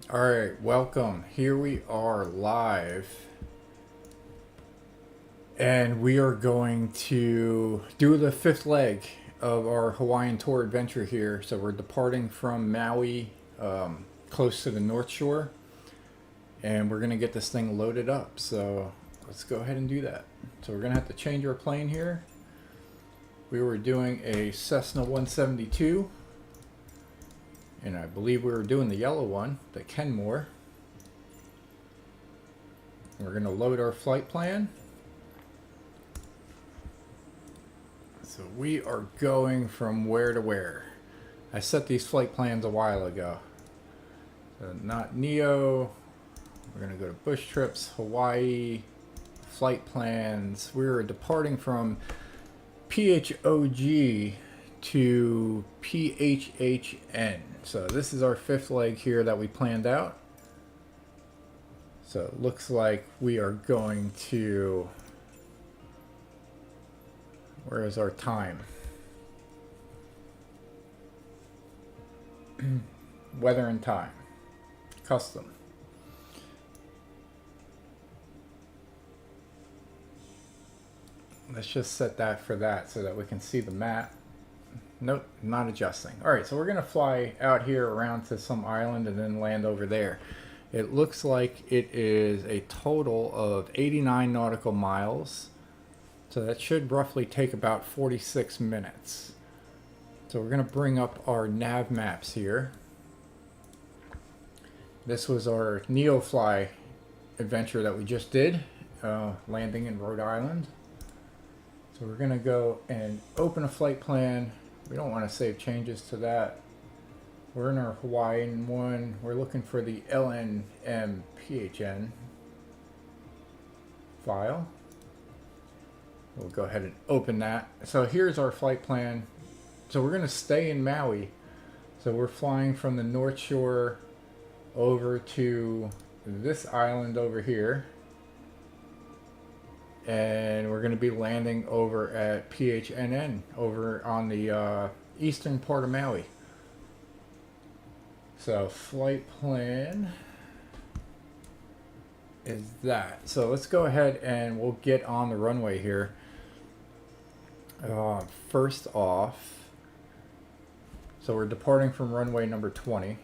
Alright, welcome. Here we are live. And we are going to do the fifth leg of our Hawaiian tour adventure here. So we're departing from Maui, close to the North Shore. And we're going to get this thing loaded up. So let's go ahead and do that. So we're going to have to change our plane here. We were doing a Cessna 172. And I believe we were doing the yellow one, the Kenmore. We're going to load our flight plan. So we are going from where to where? I set these flight plans a while ago. So not Neo. We're going to go to Bush Trips, Hawaii, flight plans. We were departing from PHOG to PHNM. So this is our fifth leg here that we planned out. So it looks like we are going to... Where is our time? Weather and time. Custom. Let's just set that for that so that we can see the map. Nope, not adjusting. Alright, so we're going to fly out here around to some island and then land over there. It looks like it is a total of 89 nautical miles. So that should roughly take about 46 minutes. So we're going to bring up our nav maps here. This was our NeoFly adventure that we just did, landing in Rhode Island. So we're going to go and open a flight plan. We don't want to save changes to that. We're in our Hawaiian one. We're looking for the LNMPHN file. We'll go ahead and open that. So here's our flight plan. So we're going to stay in Maui. So we're flying from the North Shore over to this island over here. And we're going to be landing over at PHNM, over on the eastern part of Maui. So flight plan is that. So let's go ahead and we'll get on the runway here. First off, so we're departing from runway number 20.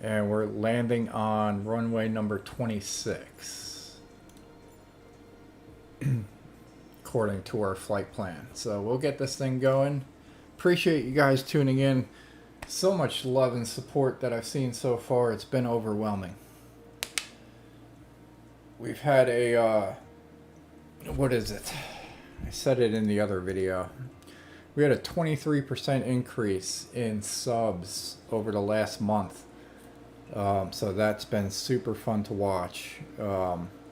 And we're landing on runway number 26. According to our flight plan. So we'll get this thing going. Appreciate you guys tuning in. So much love and support that I've seen so far. It's been overwhelming. We've had a... what is it? I said it in the other video. We had a 23% increase in subs over the last month. So that's been super fun to watch.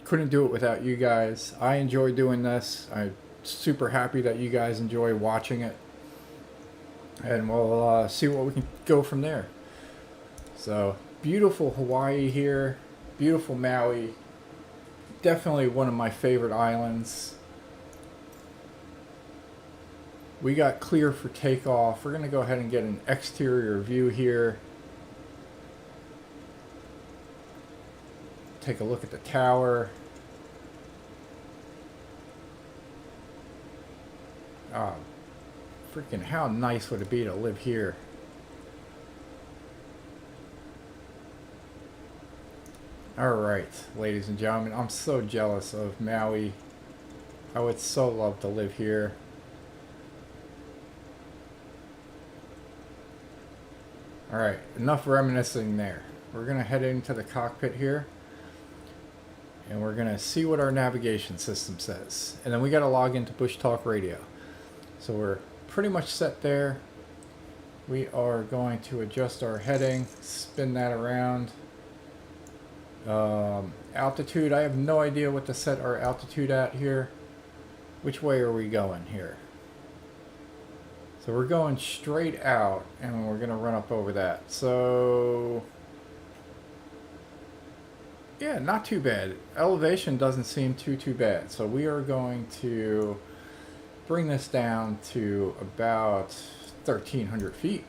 Couldn't do it without you guys. I enjoy doing this. I'm super happy that you guys enjoy watching it. And we'll see what we can go from there. So, beautiful Hawaii here. Beautiful Maui. Definitely one of my favorite islands. We got clear for takeoff. We're going to go ahead and get an exterior view here. Take a look at the tower. Oh, freaking how nice would it be to live here? Alright, ladies and gentlemen, I'm so jealous of Maui. I would so love to live here. Alright, enough reminiscing there. We're going to head into the cockpit here. And we're going to see what our navigation system says. And then we got to log into Bushtalk Radio. So we're pretty much set there. We are going to adjust our heading, spin that around. Altitude, I have no idea what to set our altitude at here. Which way are we going here? So we're going straight out and we're going to run up over that. So Yeah, not too bad. Elevation doesn't seem too bad. So we are going to bring this down to about 1,300 feet.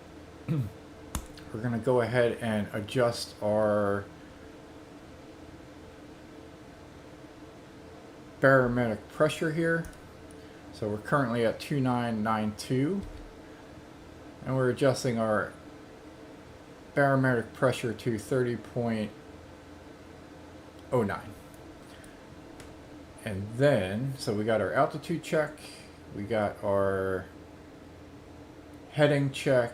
We're going to go ahead and adjust our barometric pressure here. So we're currently at 2992, and we're adjusting our barometric pressure to 30.09. And then, so we got our altitude check, we got our heading check.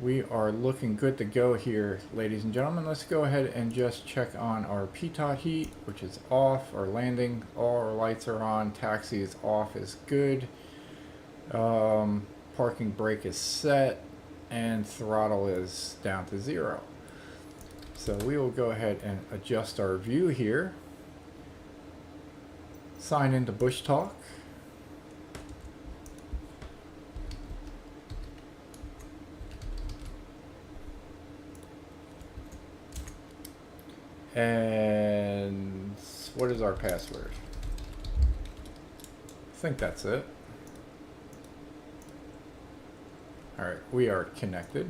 We are looking good to go here, ladies and gentlemen. Let's go ahead and just check on our PTOT heat, which is off. Our landing, all our lights are on. Taxi is off, is good. Parking brake is set, and throttle is down to 0. So we will go ahead and adjust our view here. Sign into Bushtalk. And what is our password? I think that's it. Alright, we are connected.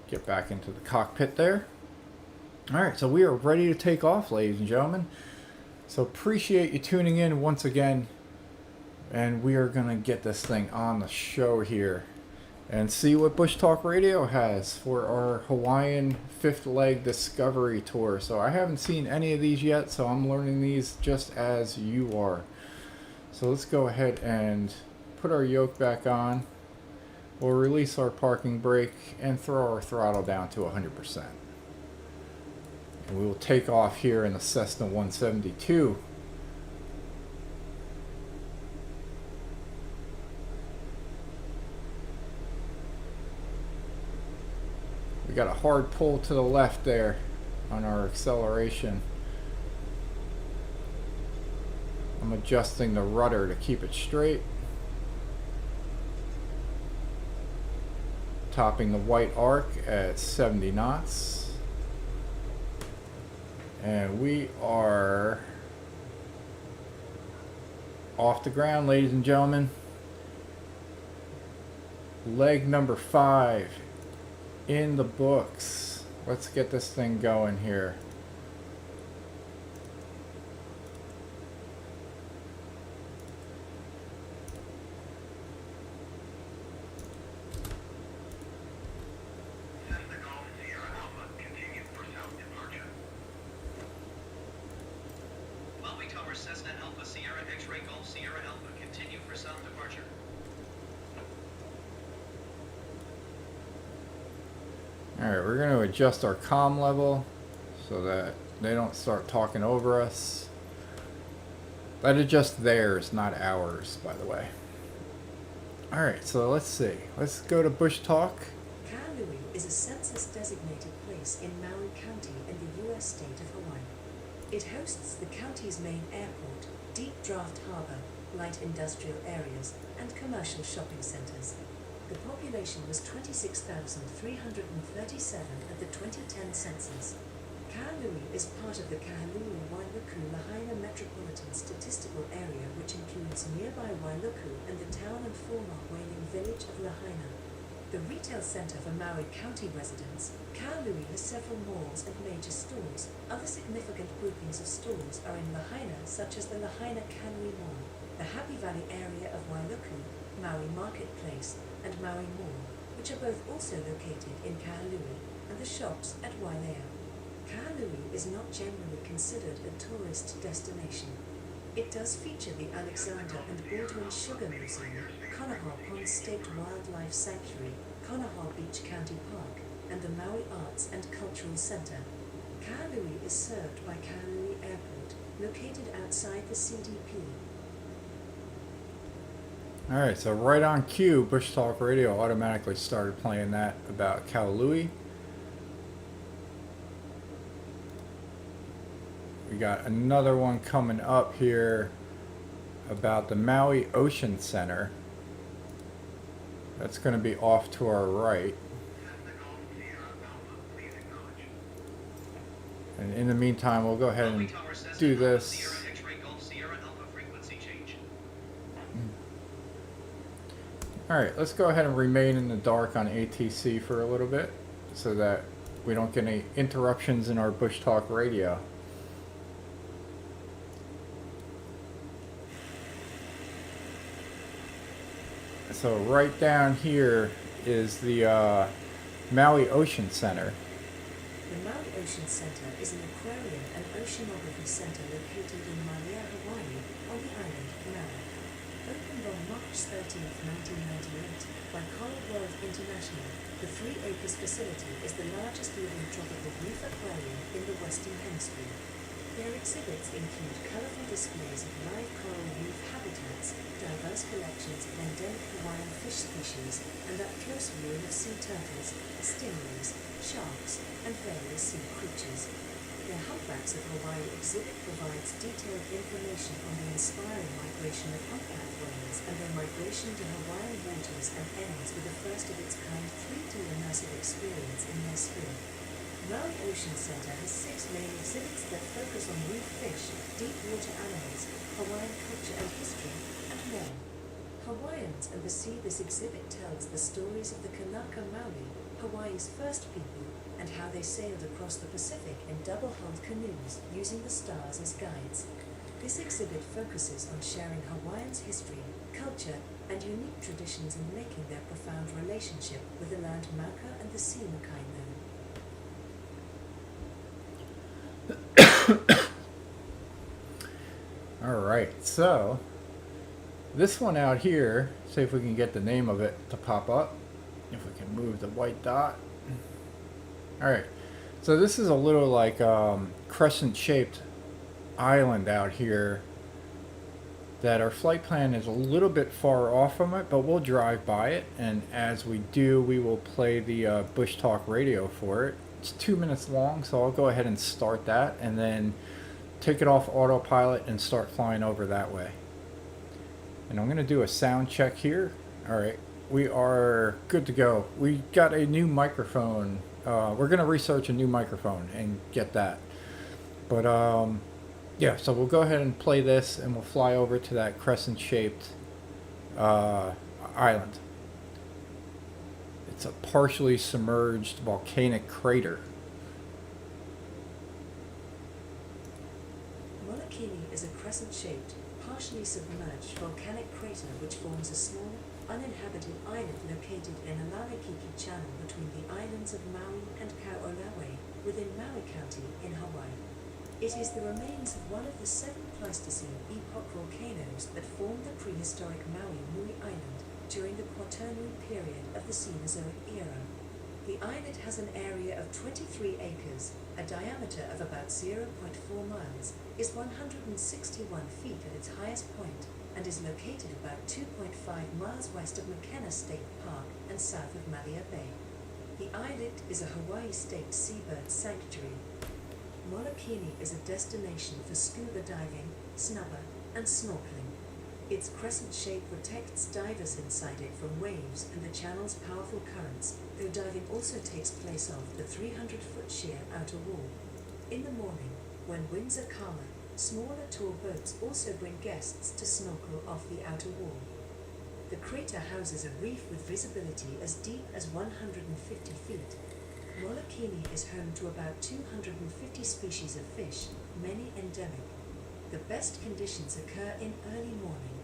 Get back into the cockpit there. Alright, so we are ready to take off, ladies and gentlemen. So appreciate you tuning in once again. And we are going to get this thing on the show here and see what Bushtalk Radio has for our Hawaiian fifth leg discovery tour. So I haven't seen any of these yet, so I'm learning these just as you are. So let's go ahead and put our yoke back on. We'll release our parking brake and throw our throttle down to 100%. And we will take off here in the Cessna 172. We got a hard pull to the left there on our acceleration. I'm adjusting the rudder to keep it straight. Topping the white arc at 70 knots. And we are off the ground, ladies and gentlemen. Leg number 5 in the books. Let's get this thing going here. Maui Tower Cessna Alpha Sierra X-Ray Golf Sierra Alpha, continue for south departure. Alright, we're going to adjust our comm level so that they don't start talking over us. That adjusts theirs, not ours, by the way. Alright, so let's see. Let's go to Bushtalk. Kahului is a census-designated place in Maui County in the U.S. state of Hawaii. It hosts the county's main airport, deep draft harbor, light industrial areas, and commercial shopping centers. The population was 26,337 at the 2010 census. Kahului is part of the Kahului-Wailuku-Lahaina Metropolitan Statistical Area, which includes nearby Wailuku and the town and former whaling village of Lahaina. The retail center for Maui County residents, Kahului has several malls and major stores. Other significant groupings of stores are in Lahaina, such as the Lahaina Kahului Mall, the Happy Valley area of Wailuku, Maui Marketplace, and Maui Mall, which are both also located in Kahului, and the shops at Wailea. Kahului is not generally considered a tourist destination. It does feature the Alexander and Baldwin Sugar Museum, Konoha Pond State Wildlife Sanctuary, Konoha Beach County Park, and the Maui Arts and Cultural Center. Kahului is served by Kahului Airport, located outside the CDP. Alright, so right on cue, Bushtalk Radio automatically started playing that about Kahului. We got another one coming up here about the Maui Ocean Center. That's going to be off to our right. And in the meantime, we'll go ahead and Maui Tower says do Alpha this. Sierra X-ray Golf Sierra Alpha frequency change. Alright, let's go ahead and remain in the dark on ATC for a little bit so that we don't get any interruptions in our Bushtalk Radio. So right down here is the Maui Ocean Center. The Maui Ocean Center is an aquarium and oceanography center located in Maui, Hawaii, on the island of Maui. Opened on March 13, 1998, by Coral World International, the 3 acres facility is the largest living tropical reef aquarium in the Western Hemisphere. Their exhibits include colorful displays of live coral reef habitats, diverse collections of endemic Hawaiian fish species, and up close view of sea turtles, stingrays, sharks, and various sea creatures. Their Humpbacks of Hawaii exhibit provides detailed information on the inspiring migration of humpback whales and their migration to Hawaiian waters, and ends with a first-of-its-kind 3D immersive experience in their sphere. Maui Ocean Center has 6 main exhibits that focus on reef fish, deep water animals, Hawaiian culture and history, and more. Hawaiians and the sea. This exhibit tells the stories of the Kanaka Maoli, Hawaii's first people, and how they sailed across the Pacific in double-hulled canoes using the stars as guides. This exhibit focuses on sharing Hawaiians' history, culture, and unique traditions in making their profound relationship with the land Mauka and the sea Makai known. Alright, so this one out here, see if we can get the name of it to pop up. If we can move the white dot. Alright, so this is a little like crescent shaped island out here that our flight plan is a little bit far off from it, but we'll drive by it, and as we do, we will play the Bushtalk Radio for it. It's 2 minutes long, so I'll go ahead and start that and then take it off autopilot and start flying over that way. And I'm going to do a sound check here. Alright, we are good to go. We got a new microphone. We're going to research a new microphone and get that. But yeah, so we'll go ahead and play this and we'll fly over to that crescent shaped island. It's a partially submerged volcanic crater. Molokini is a crescent-shaped, partially submerged volcanic crater which forms a small, uninhabited island located in a Alanakiki channel between the islands of Maui and Kauolawe within Maui County in Hawaii. It is the remains of one of the 7 Pleistocene epoch volcanoes that formed the prehistoric Maui Nui Island during the Quaternary period of the Cenozoic era. The island has an area of 23 acres, a diameter of about 0.4 miles, is 161 feet at its highest point, and is located about 2.5 miles west of McKenna State Park and south of Malia Bay. The islet is a Hawaii State seabird sanctuary. Molokini is a destination for scuba diving, snubber, and snorkeling. Its crescent shape protects divers inside it from waves and the channel's powerful currents, though diving also takes place off the 300-foot sheer outer wall. In the morning, when winds are calmer, smaller tour boats also bring guests to snorkel off the outer wall. The crater houses a reef with visibility as deep as 150 feet. Molokini is home to about 250 species of fish, many endemic. The best conditions occur in early morning.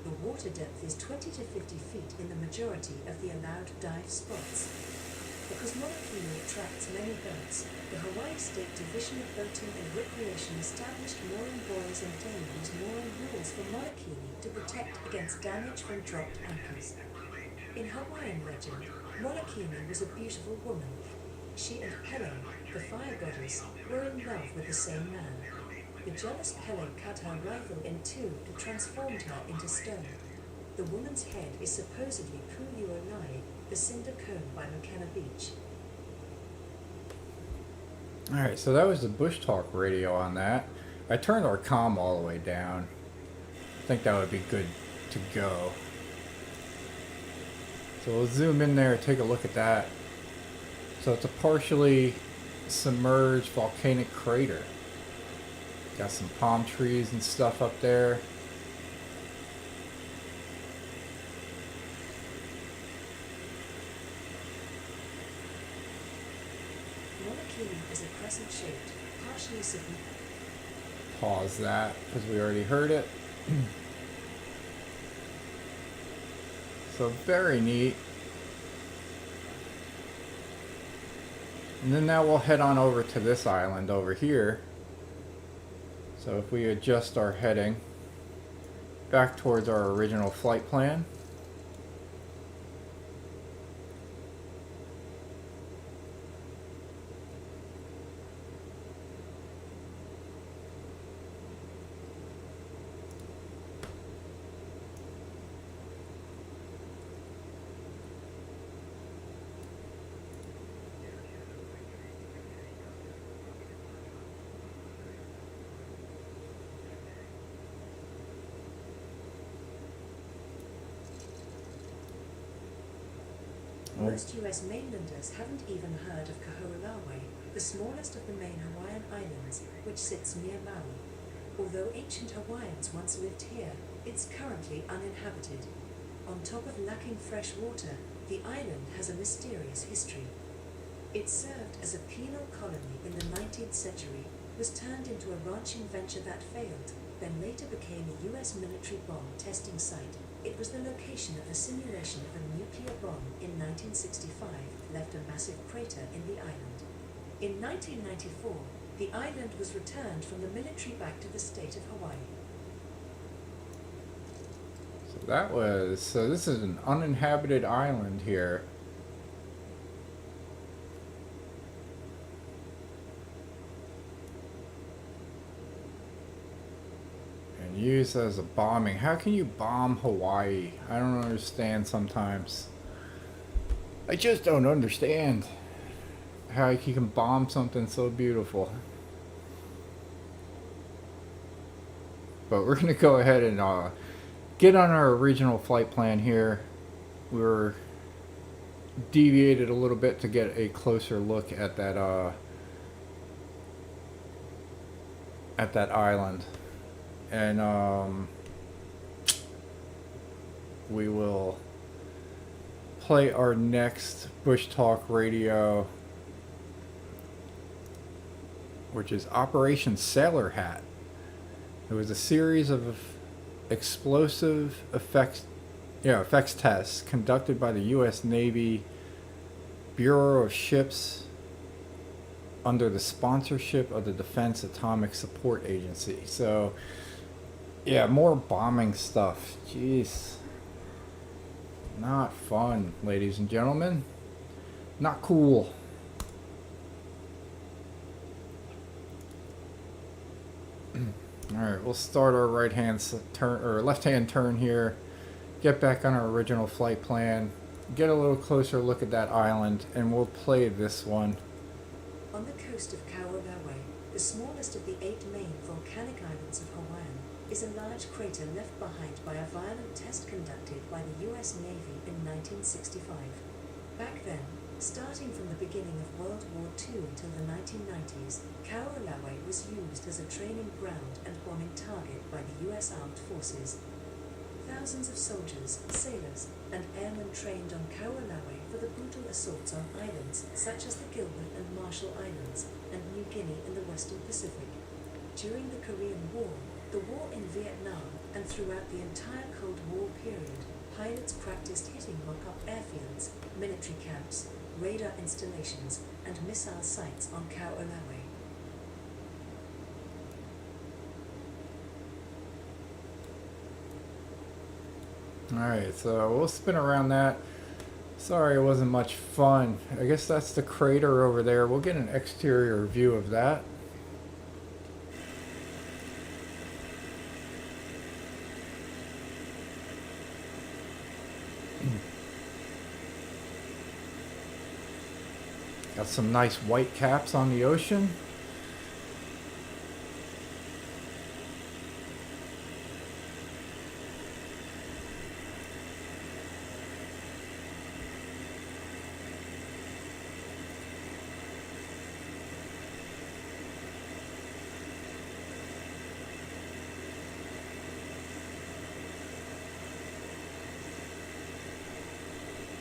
The water depth is 20 to 50 feet in the majority of the allowed dive spots. Because Molokini attracts many boats, the Hawaii State Division of Boating and Recreation established mooring buoys and dams mooring rules for Molokini to protect against damage from dropped anchors. In Hawaiian legend, Molokini was a beautiful woman. She and Pele, the fire goddess, were in love with the same man. The jealous Pele cut her rival in two and transformed her into stone. The woman's head is supposedly Pu'uolai, the cinder cone by McKenna Beach. Alright, so that was the Bushtalk Radio on that. I turned our comm all the way down. I think that would be good to go. So we'll zoom in there and take a look at that. So it's a partially submerged volcanic crater. Got some palm trees and stuff up there. Is a crescent-shaped, partially submerged. Pause that because we already heard it. So very neat. And then now we'll head on over to this island over here. So if we adjust our heading back towards our original flight plan. Most US mainlanders haven't even heard of Kahului, the smallest of the main Hawaiian islands, which sits near Maui. Although ancient Hawaiians once lived here, it's currently uninhabited. On top of lacking fresh water, the island has a mysterious history. It served as a penal colony in the 19th century, was turned into a ranching venture that failed, then later became a US military bomb testing site. It was the location of a simulation of a nuclear bomb in 1965, left a massive crater in the island. In 1994, the island was returned from the military back to the state of Hawaii. So this is an uninhabited island here. Used as a bombing. How can you bomb Hawaii? I don't understand sometimes. I just don't understand how you can bomb something so beautiful. But we're gonna go ahead and get on our original flight plan here. We were deviated a little bit to get a closer look at that island. And we will play our next Bushtalk Radio, which is Operation Sailor Hat. It was a series of explosive effects tests conducted by the U.S. Navy Bureau of Ships under the sponsorship of the Defense Atomic Support Agency. So yeah, more bombing stuff. Jeez. Not fun, ladies and gentlemen. Not cool. Alright, we'll start our left-hand turn here. Get back on our original flight plan. Get a little closer look at that island, and we'll play this one. On the coast of Kahului, the smallest of the 8 main volcanic islands of Hawaii, is a large crater left behind by a violent test conducted by the US Navy in 1965. Back then, starting from the beginning of World War II until the 1990s, Kahului was used as a training ground and bombing target by the US Armed Forces. Thousands of soldiers, sailors, and airmen trained on Kahului for the brutal assaults on islands such as the Gilbert and Marshall Islands and New Guinea in the Western Pacific. During the Korean War, the war in Vietnam, and throughout the entire Cold War period, pilots practiced hitting mock-up airfields, military camps, radar installations, and missile sites on Kahului. Alright, so we'll spin around that. Sorry it wasn't much fun. I guess that's the crater over there. We'll get an exterior view of that. Got some nice white caps on the ocean.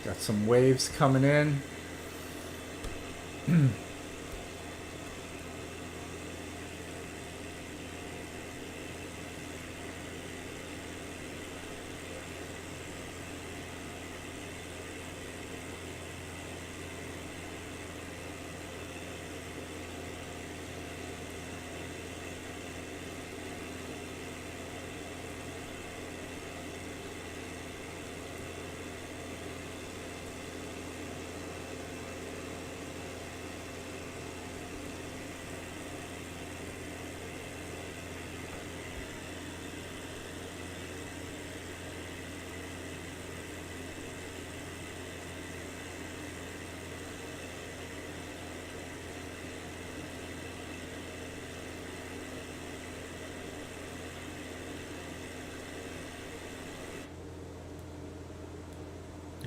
Got some waves coming in.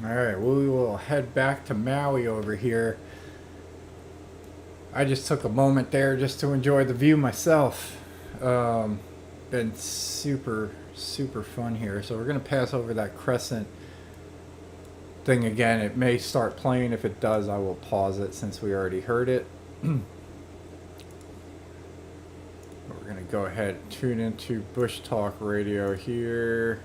Alright, we will head back to Maui over here. I just took a moment there just to enjoy the view myself. Been super fun here. So we're going to pass over that crescent thing again. It may start playing. If it does, I will pause it since we already heard it. We're going to go ahead and tune into Bushtalk Radio here.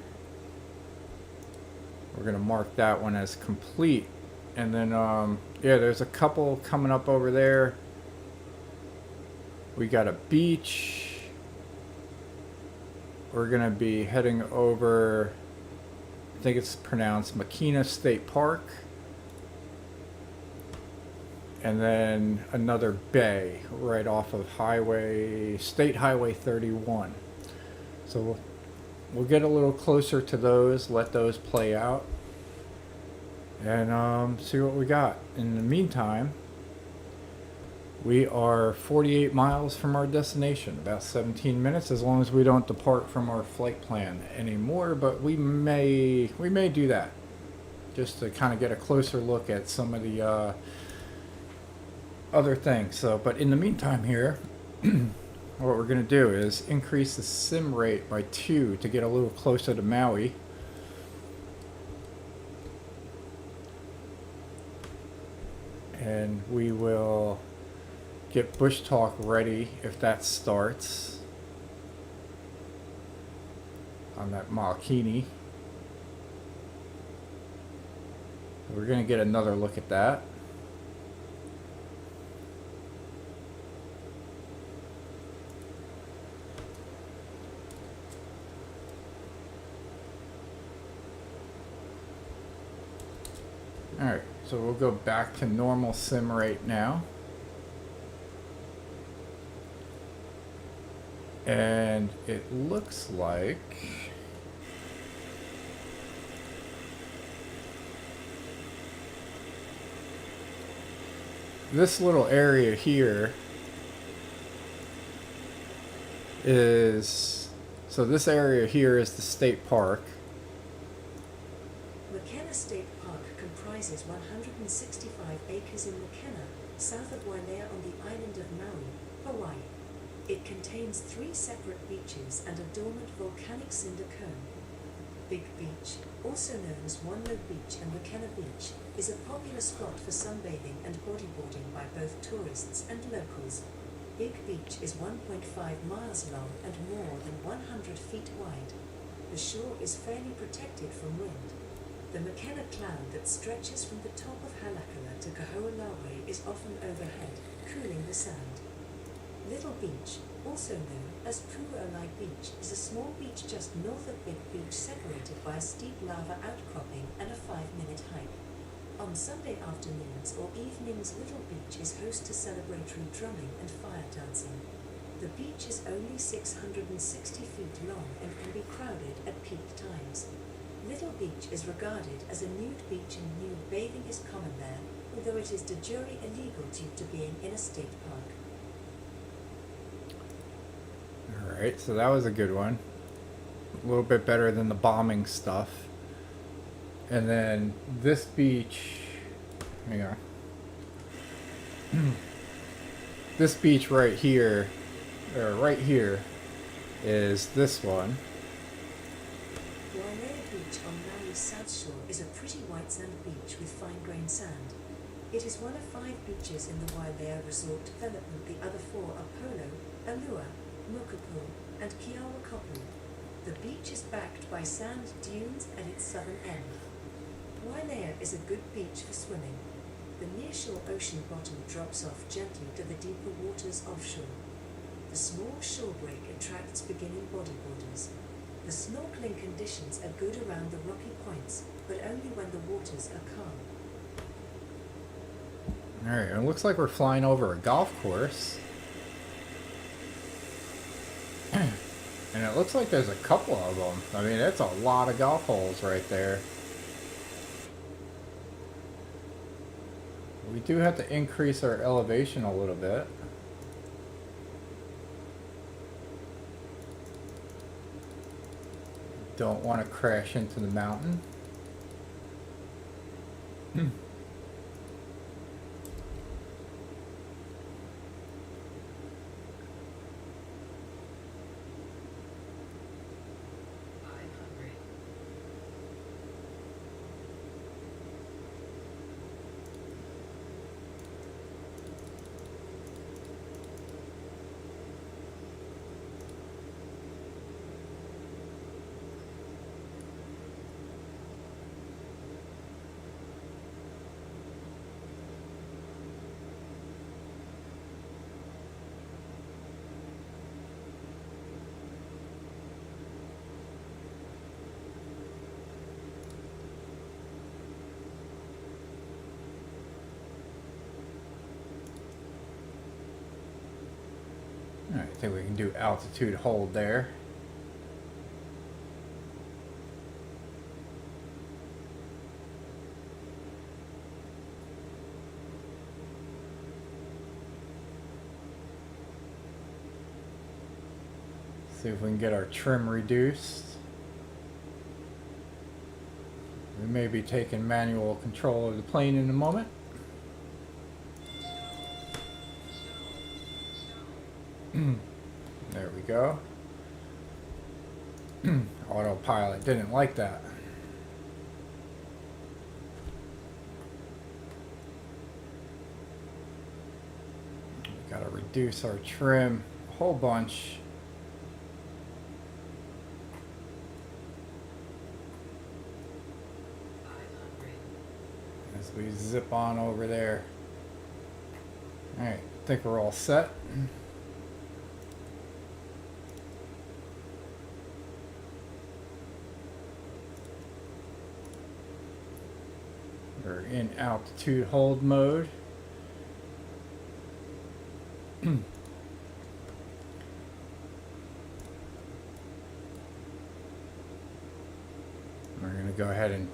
We're going to mark that one as complete. And then, yeah, there's a couple coming up over there. We got a beach. We're going to be heading over, I think it's pronounced Makina State Park. And then another bay right off of State Highway 31. So we'll get a little closer to those, let those play out, and see what we got. In the meantime, we are 48 miles from our destination, about 17 minutes, as long as we don't depart from our flight plan anymore, but we may do that, just to kind of get a closer look at some of the other things. So, but in the meantime here, what we're going to do is increase the sim rate by 2 to get a little closer to Maui. And we will get Bushtalk ready if that starts on that Makini. We're going to get another look at that. Alright, so we'll go back to normal sim rate now. And it looks like this little area here is, so this area here is the state park. McKenna State Park comprises 165 acres in McKenna, south of Wailea on the island of Maui, Hawaii. It contains 3 separate beaches and a dormant volcanic cinder cone. Big Beach, also known as Wanlo Beach and McKenna Beach, is a popular spot for sunbathing and bodyboarding by both tourists and locals. Big Beach is 1.5 miles long and more than 100 feet wide. The shore is fairly protected from wind. The McKenna cloud that stretches from the top of Halakala to Kahului is often overhead, cooling the sand. Little Beach, also known as Pu'olai Beach, is a small beach just north of Big Beach, separated by a steep lava outcropping and a 5-minute hike. On Sunday afternoons or evenings, Little Beach is host to celebratory drumming and fire dancing. The beach is only 660 feet long and can be crowded at peak times. Little Beach is regarded as a nude beach and nude bathing is common there, although it is de jure illegal due to being in a state park. Alright, so that was a good one. A little bit better than the bombing stuff. And then this beach, hang on. This beach right here, or right here, is this one. Wailea Beach on Maui's south shore is a pretty white sand beach with fine-grained sand. It is one of 5 beaches in the Wailea Resort development. The other 4 are Polo, Alua, Mukapu, and Kiawakapu. The beach is backed by sand dunes at its southern end. Wailea is a good beach for swimming. The nearshore ocean bottom drops off gently to the deeper waters offshore. The small shore break attracts beginning bodyboarders. The snorkeling conditions are good around the rocky points, but only when the waters are calm. Alright, it looks like we're flying over a golf course. And it looks like there's a couple of them. I mean, it's a lot of golf holes right there. We do have to increase our elevation a little bit. Don't want to crash into the mountain. Alright, I think we can do altitude hold there. See if we can get our trim reduced. We may be taking manual control of the plane in a moment. There we go. Autopilot didn't like that. We gotta reduce our trim a whole bunch. As we zip on over there. Alright, I think we're all set. We're in altitude hold mode. We're going to go ahead and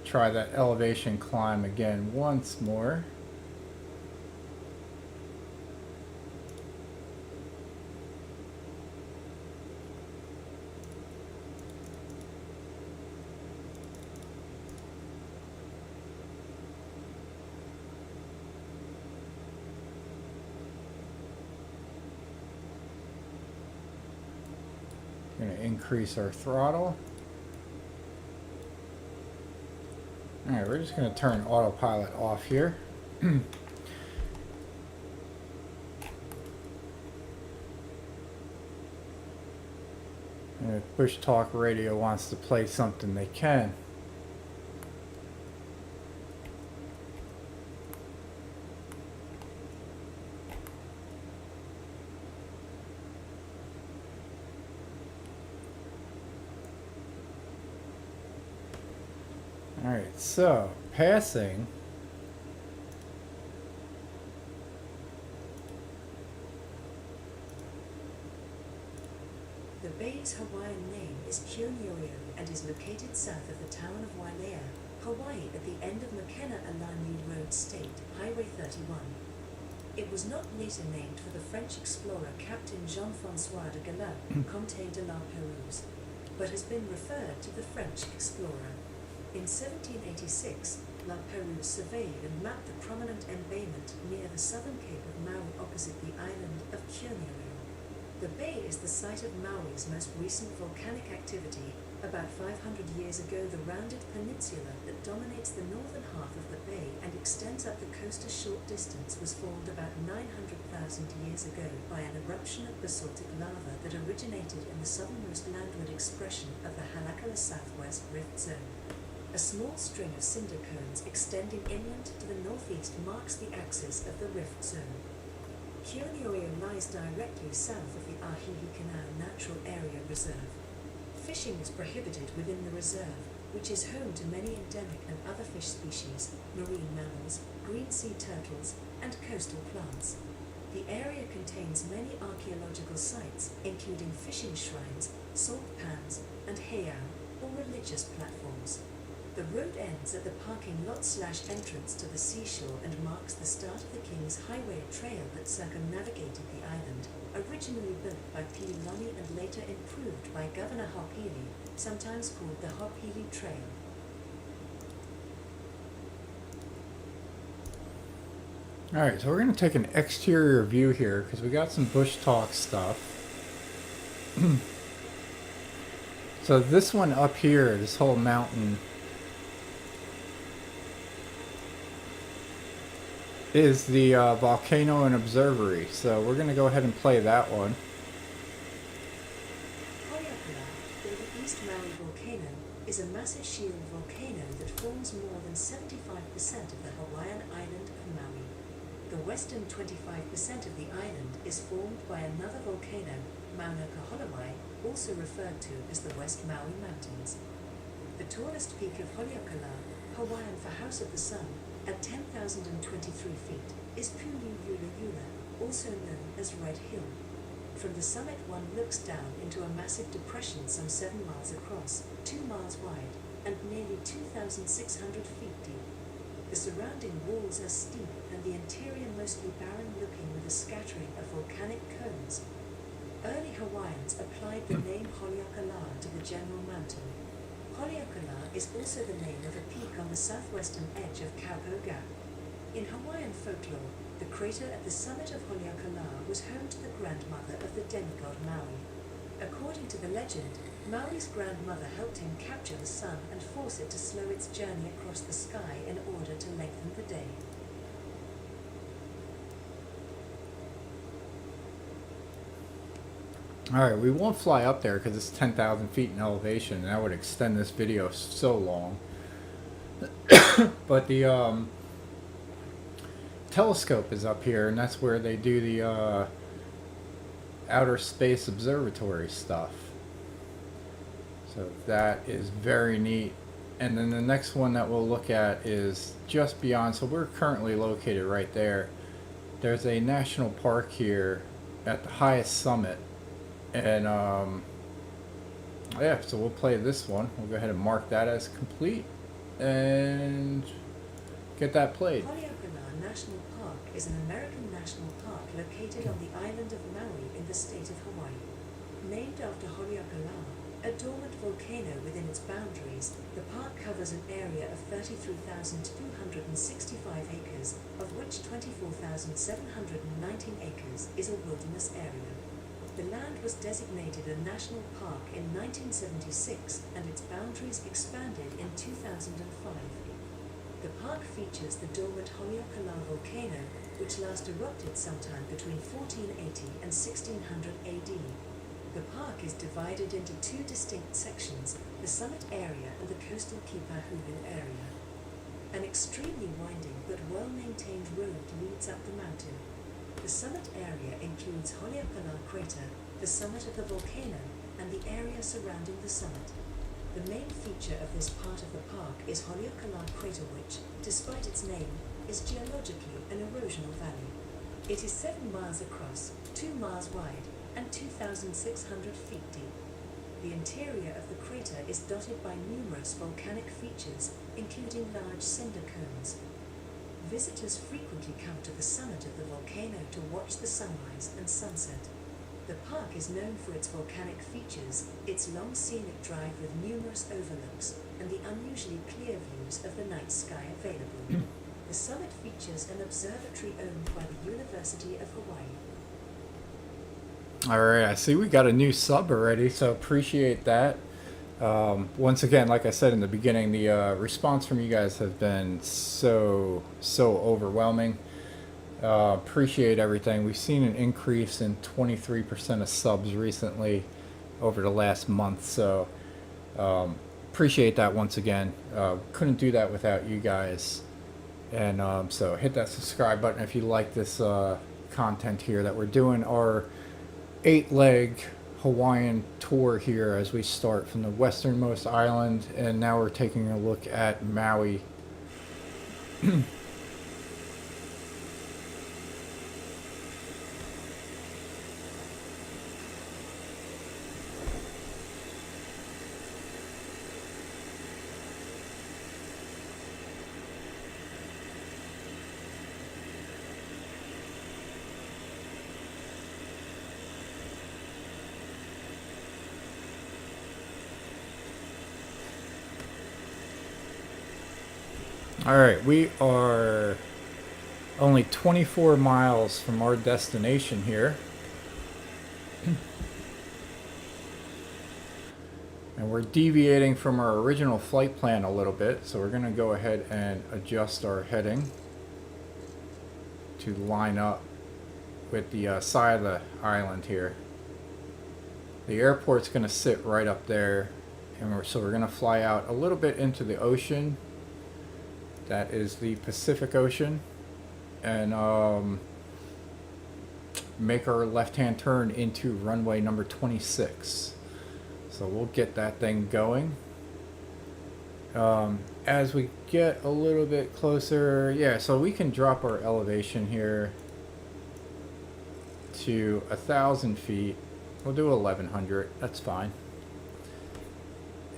try that elevation climb again once more. Going to increase our throttle. Alright, we're just going to turn autopilot off here. If Bushtalk Radio wants to play something, they can. Alright, so passing. The bay's Hawaiian name is Kionioio and is located south of the town of Wailea, Hawaii, at the end of Makena-Alani Road State, Highway 31. It was not later named for the French explorer Captain Jean-François de Galin, Comte de la Pérouse, but has been referred to the French explorer. In 1786, La Pérouse surveyed and mapped the prominent embayment near the southern cape of Maui opposite the island of Kionioio. The bay is the site of Maui's most recent volcanic activity, About 500 years ago, the rounded peninsula that dominates the northern half of the bay and extends up the coast a short distance was formed about 900,000 years ago by an eruption of basaltic lava that originated in the southernmost landward expression of the Halakala Southwest Rift Zone. A small string of cinder cones extending inland to the northeast marks the axis of the rift zone. Keonioio lies directly south of the Ahihi Canal Natural Area Reserve. Fishing is prohibited within the reserve, which is home to many endemic and other fish species, marine mammals, green sea turtles, and coastal plants. The area contains many archaeological sites, including fishing shrines, salt pans, and heiau, or religious platforms. The road ends at the parking lot/entrance to the seashore and marks the start of the King's Highway Trail that circumnavigated the island, originally built by Pililani and later improved by Governor Hau'opili, sometimes called the Hau'opili Trail. Alright, so we're going to take an exterior view here because we got some Bushtalk stuff. So this one up here, this whole mountain, is the volcano and observatory. So we're going to go ahead and play that one. Haleakala, or the East Maui volcano, is a massive shield volcano that forms more than 75% of the Hawaiian island of Maui. The western 25% of the island is formed by another volcano, Mauna Kaho'olawe, also referred to as the West Maui Mountains. The tallest peak of Haleakala, Hawaiian for House of the Sun, at 10,023 feet, is Puliuliula, also known as Red Hill. From the summit one looks down into a massive depression some 7 miles across, 2 miles wide, and nearly 2,600 feet deep. The surrounding walls are steep and the interior mostly barren looking with a scattering of volcanic cones. Early Hawaiians applied the name Haleakala to the general mountain. Haleakala is also the name of a peak on the southwestern edge of Kaupo Gap. In Hawaiian folklore, the crater at the summit of Haleakala was home to the grandmother of the demigod Maui. According to the legend, Maui's grandmother helped him capture the sun and force it to slow its journey across the sky in order to lengthen the day. Alright, we won't fly up there because it's 10,000 feet in elevation, and that would extend this video so long. But the telescope is up here, and that's where they do the outer space observatory stuff. So that is very neat. And then the next one that we'll look at is just beyond. So we're currently located right there. There's a national park here at the highest summit. And yeah, so we'll play this one. We'll go ahead and mark that as complete and get that played. Haleakala National Park is an American national park located on the island of Maui in the state of Hawaii. Named after Haleakala, a dormant volcano within its boundaries, the park covers an area of 33,265 acres, of which 24,719 acres is a wilderness area. The land was designated a national park in 1976 and its boundaries expanded in 2005. The park features the dormant Haleakala volcano, which last erupted sometime between 1480 and 1600 AD. The park is divided into 2 distinct sections, the summit area and the coastal Kipahulu area. An extremely winding but well-maintained road leads up the mountain. The summit area includes Haleakala crater, the summit of the volcano, and the area surrounding the summit. The main feature of this part of the park is Haleakala crater, which, despite its name, is geologically an erosional valley. It is 7 miles across, 2 miles wide, and 2,600 feet deep. The interior of the crater is dotted by numerous volcanic features, including large cinder cones. Visitors frequently come to the summit of the volcano to watch the sunrise and sunset. The park is known for its volcanic features, its long scenic drive with numerous overlooks, and the unusually clear views of the night sky available. The summit features an observatory owned by the University of Hawaii. Alright, I see we got a new sub already, so appreciate that. Once again, like I said in the beginning, the response from you guys has been so overwhelming. Appreciate everything. We've seen an increase in 23% of subs recently over the last month, so appreciate that once again. Couldn't do that without you guys. And so hit that subscribe button if you like this content here that we're doing. Our 8-leg Hawaiian tour here as we start from the westernmost island, and now we're taking a look at Maui. Alright, we are only 24 miles from our destination here. And we're deviating from our original flight plan a little bit, so we're going to go ahead and adjust our heading to line up with the side of the island here. The airport's going to sit right up there, and so we're going to fly out a little bit into the ocean. That is the Pacific Ocean, and make our left-hand turn into runway number 26. So we'll get that thing going. As we get a little bit closer, yeah, so we can drop our elevation here to 1,000 feet. We'll do 1,100, that's fine.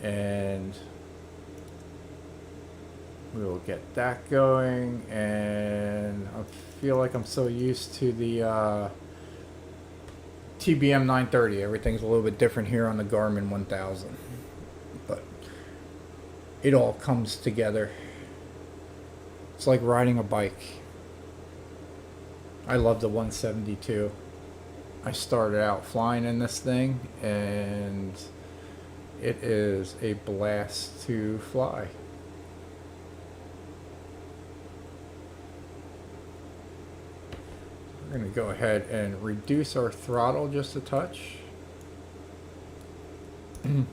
And we will get that going, and I feel like I'm so used to the TBM 930. Everything's a little bit different here on the Garmin 1000, but it all comes together. It's like riding a bike. I love the 172. I started out flying in this thing, and it is a blast to fly. We're going to go ahead and reduce our throttle just a touch. To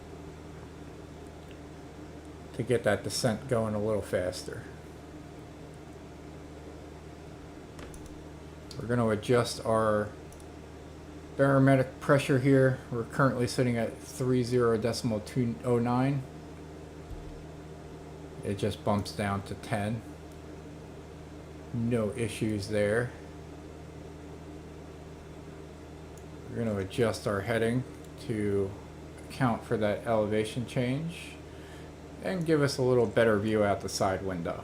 get that descent going a little faster. We're going to adjust our barometric pressure here. We're currently sitting at 30.209. It just bumps down to 10. No issues there. We're going to adjust our heading to account for that elevation change and give us a little better view out the side window.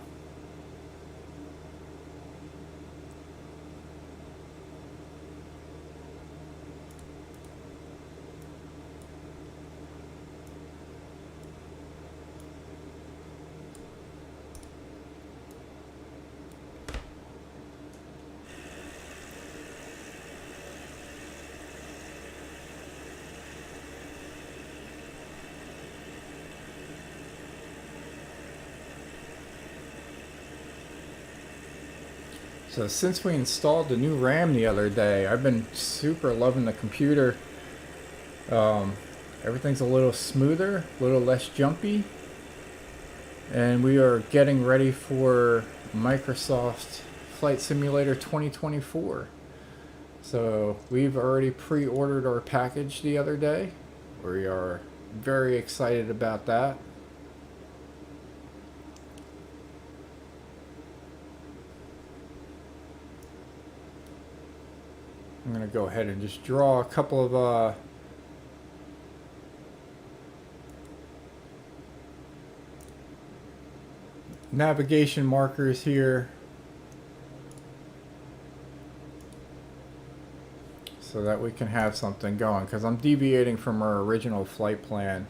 So since we installed the new RAM the other day, I've been super loving the computer. Everything's a little smoother, a little less jumpy. And we are getting ready for Microsoft Flight Simulator 2024. So we've already pre-ordered our package the other day. We are very excited about that. I'm going to go ahead and just draw a couple of navigation markers here so that we can have something going, because I'm deviating from our original flight plan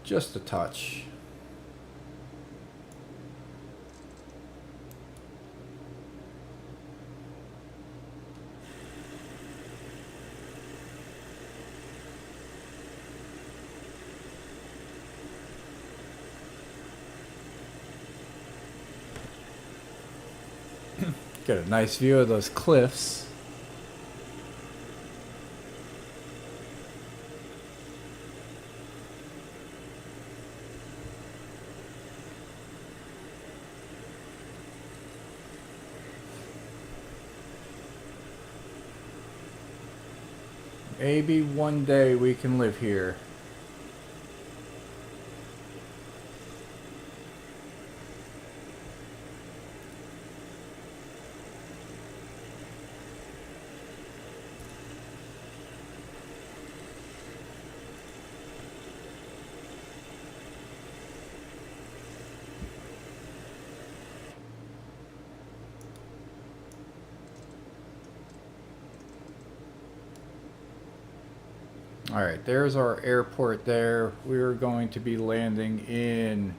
just a touch. Get a nice view of those cliffs. Maybe one day we can live here. Alright, there's our airport there. We're going to be landing in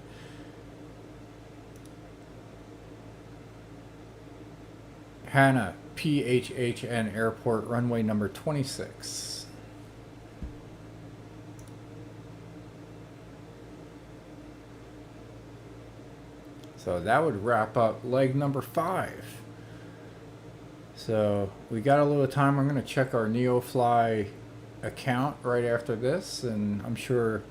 Hana, PHNM Airport, runway number 26. So that would wrap up leg number 5. So we got a little time. I'm going to check our NeoFly account right after this, and I'm sure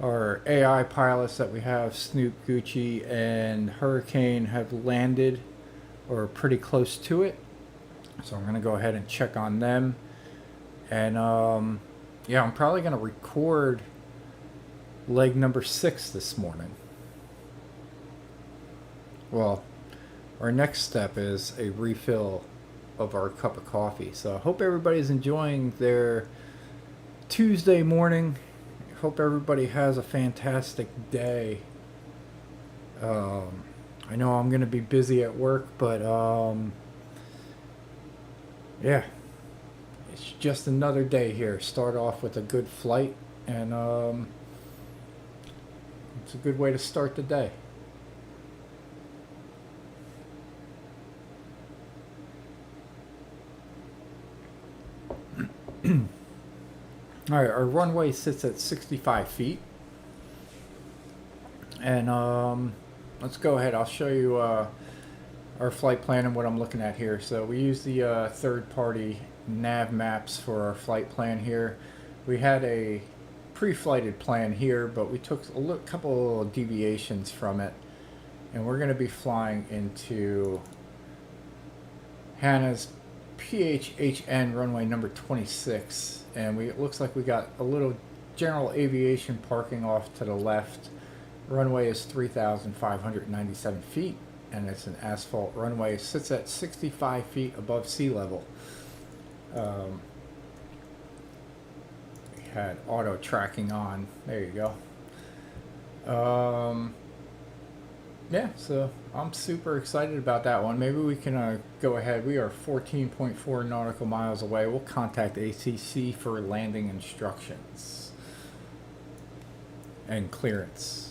our AI pilots that we have, Snoop, Gucci, and Hurricane, have landed or pretty close to it. So I'm going to go ahead and check on them. And yeah, I'm probably going to record leg number 6 this morning. Well, our next step is a refill of our cup of coffee. So I hope everybody's enjoying their Tuesday morning. Hope everybody has a fantastic day. I know I'm going to be busy at work, but yeah, it's just another day here. Start off with a good flight, and it's a good way to start the day. Alright, our runway sits at 65 feet. And let's go ahead. I'll show you our flight plan and what I'm looking at here. So we use the third-party nav maps for our flight plan here. We had a pre-flighted plan here, but we took a couple of deviations from it. And we're going to be flying into Hana's PHHN runway number 26, and it looks like we got a little general aviation parking off to the left. Runway is 3,597 feet, and it's an asphalt runway. It sits at 65 feet above sea level. We had auto tracking on. There you go. Yeah, so I'm super excited about that one. Maybe we can go ahead. We are 14.4 nautical miles away. We'll contact ACC for landing instructions and clearance.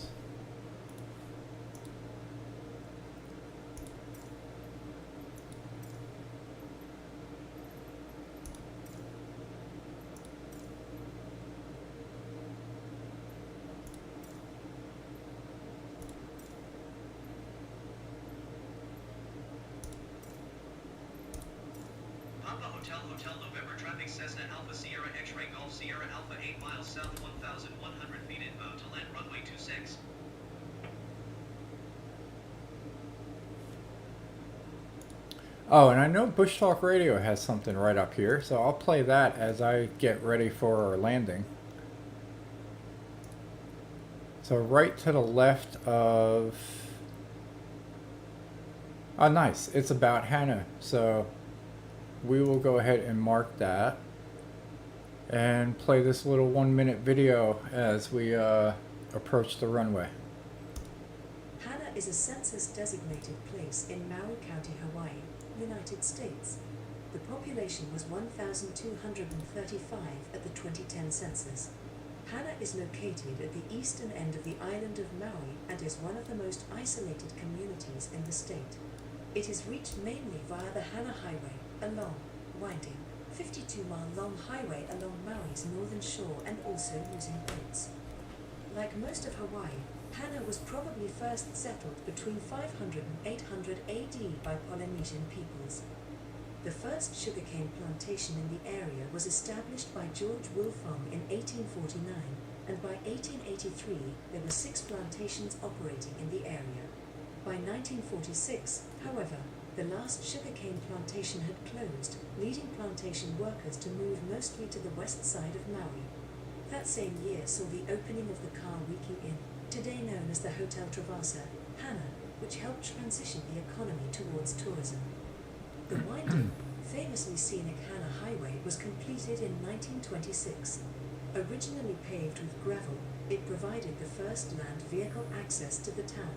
Hotel November traffic Cessna Alpha Sierra X-Ray Golf Sierra Alpha 8 miles south 1,100 feet inbound to land runway 26. Oh, and I know Bushtalk Radio has something right up here, so I'll play that as I get ready for our landing. So right to the left of... Oh, nice. It's about Hana. So we will go ahead and mark that and play this little 1-minute video as we approach the runway. Hana is a census-designated place in Maui County, Hawaii, United States. The population was 1,235 at the 2010 census. Hana is located at the eastern end of the island of Maui and is one of the most isolated communities in the state. It is reached mainly via the Hana Highway, a long, winding, 52-mile long highway along Maui's northern shore, and also using boats. Like most of Hawaii, Hana was probably first settled between 500 and 800 AD by Polynesian peoples. The first sugarcane plantation in the area was established by George Wilfong in 1849, and by 1883 there were 6 plantations operating in the area. By 1946, however, the last sugarcane plantation had closed, leading plantation workers to move mostly to the west side of Maui. That same year saw the opening of the Kahului Inn, today known as the Hotel Travasa, Hana, which helped transition the economy towards tourism. The winding, famously scenic Hana Highway was completed in 1926. Originally paved with gravel, it provided the first land vehicle access to the town.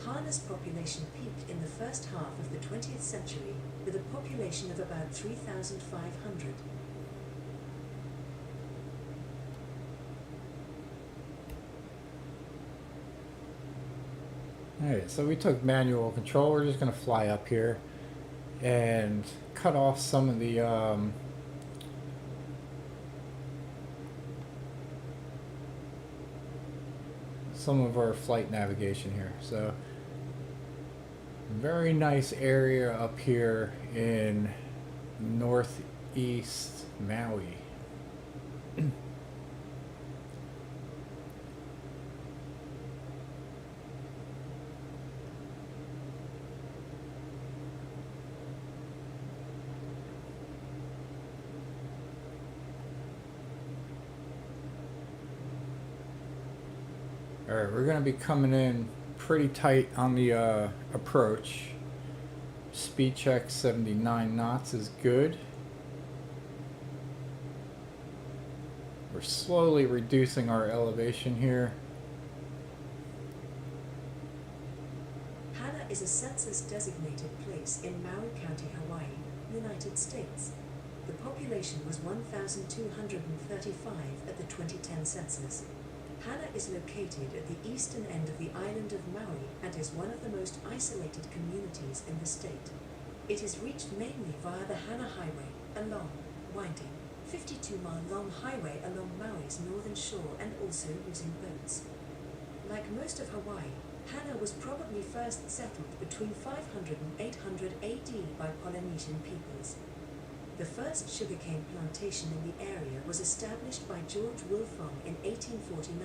Hana's population peaked in the first half of the 20th century, with a population of about 3,500. Alright, so we took manual control. We're just going to fly up here and cut off some of the some of our flight navigation here. So very nice area up here in northeast Maui. Alright, we're going to be coming in pretty tight on the approach. Speed check 79 knots is good. We're slowly reducing our elevation here. Hana is a census-designated place in Maui County, Hawaii, United States. The population was 1,235 at the 2010 census. Hana is located at the eastern end of the island of Maui and is one of the most isolated communities in the state. It is reached mainly via the Hana Highway, a long, winding, 52-mile-long highway along Maui's northern shore, and also using boats. Like most of Hawaii, Hana was probably first settled between 500 and 800 AD by Polynesian peoples. The first sugarcane plantation in the area was established by George Wilfong in 1849,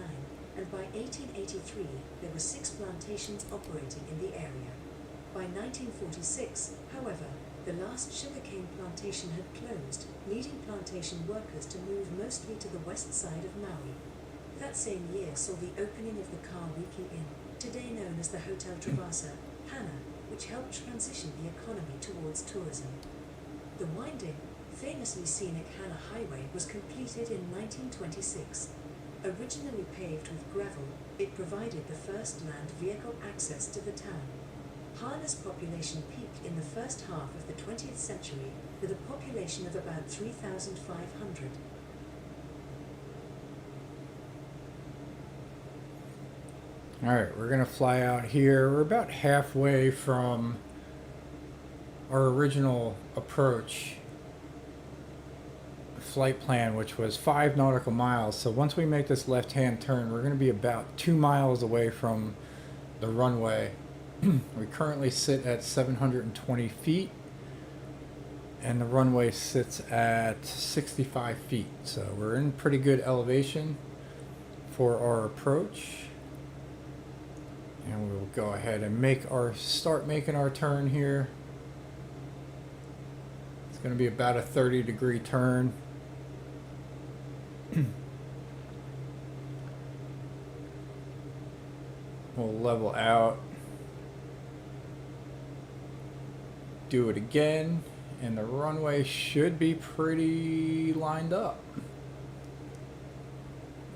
and by 1883 there were 6 plantations operating in the area. By 1946, however, the last sugarcane plantation had closed, leading plantation workers to move mostly to the west side of Maui. That same year saw the opening of the Kahului Inn, today known as the Hotel Travasa, Hana, which helped transition the economy towards tourism. The winding, famously scenic Hana Highway was completed in 1926. Originally paved with gravel, it provided the first land vehicle access to the town. Hana's population peaked in the first half of the 20th century, with a population of about 3,500. Alright, we're going to fly out here. We're about halfway from our original approach flight plan, which was 5 nautical miles. So once we make this left-hand turn, we're going to be about 2 miles away from the runway. We currently sit at 720 feet, and the runway sits at 65 feet. So we're in pretty good elevation for our approach. And we'll go ahead and start making our turn here. It's going to be about a 30-degree turn. We'll level out. Do it again, and the runway should be pretty lined up.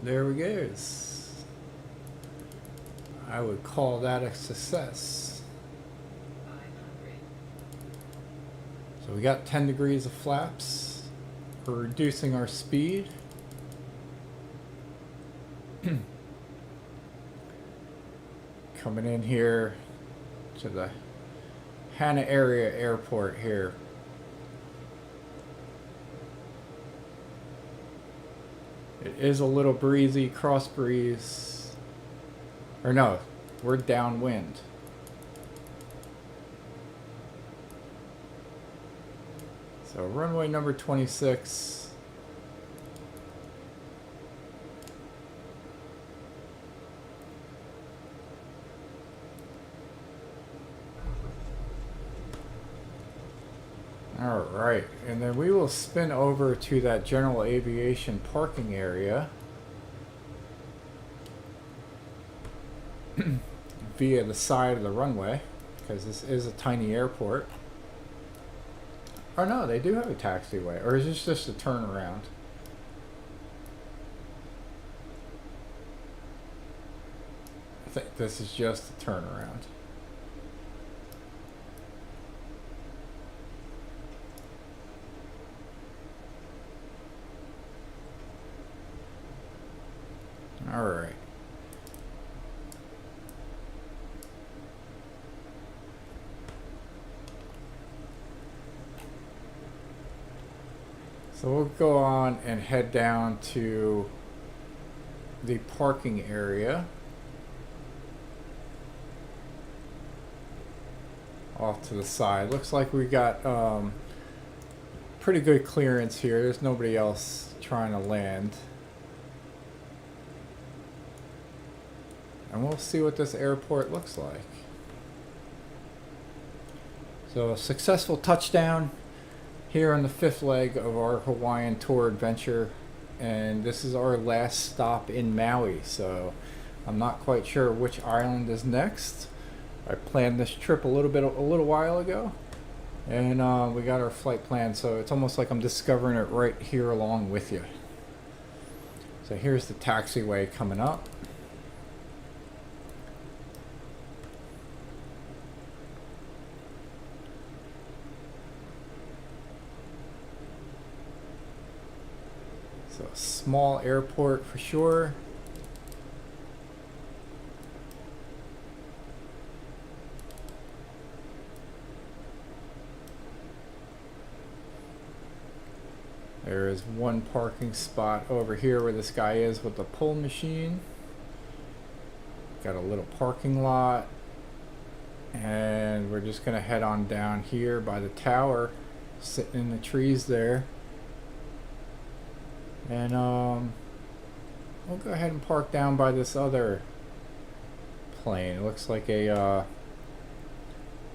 There we go. I would call that a success. 500. So we got 10 degrees of flaps. We're reducing our speed. Coming in here to the Hana Airport here. It is a little breezy, cross breeze. Or no, we're downwind. So runway number 26. All right, and then we will spin over to that general aviation parking area via the side of the runway, because this is a tiny airport. Oh no, they do have a taxiway, or is this just a turnaround? I think this is just a turnaround. All right. So we'll go on and head down to the parking area off to the side. Looks like we got pretty good clearance here. There's nobody else trying to land. And we'll see what this airport looks like. So a successful touchdown here on the 5th leg of our Hawaiian tour adventure, and this is our last stop in Maui, so I'm not quite sure which island is next. I planned this trip a little while ago, and we got our flight plan, so it's almost like I'm discovering it right here along with you. So here's the taxiway coming up. So a small airport for sure. There is one parking spot over here where this guy is with the pull machine. Got a little parking lot. And we're just gonna head on down here by the tower, sitting in the trees there. And we'll go ahead and park down by this other plane. It looks like a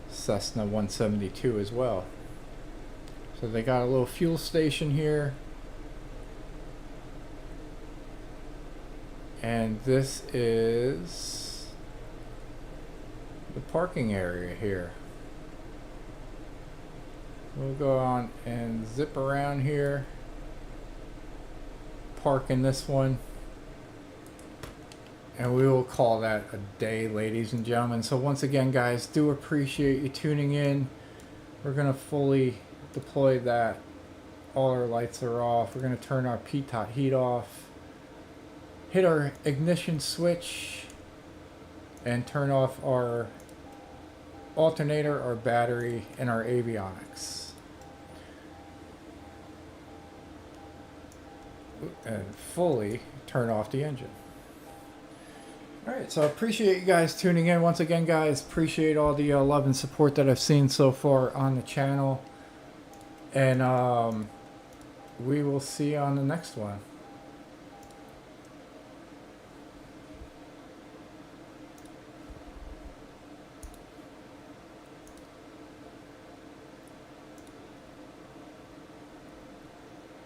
Cessna 172 as well. So they got a little fuel station here. And this is the parking area here. We'll go on and zip around here. Park in this one, and we will call that a day, ladies and gentlemen. So once again, guys, do appreciate you tuning in. We're gonna fully deploy that. All our lights are off. We're gonna turn our pitot heat off, hit our ignition switch, and turn off our alternator, our battery, and our avionics. And fully turn off the engine. Alright, so I appreciate you guys tuning in. Once again, guys, appreciate all the love and support that I've seen so far on the channel. And we will see you on the next one.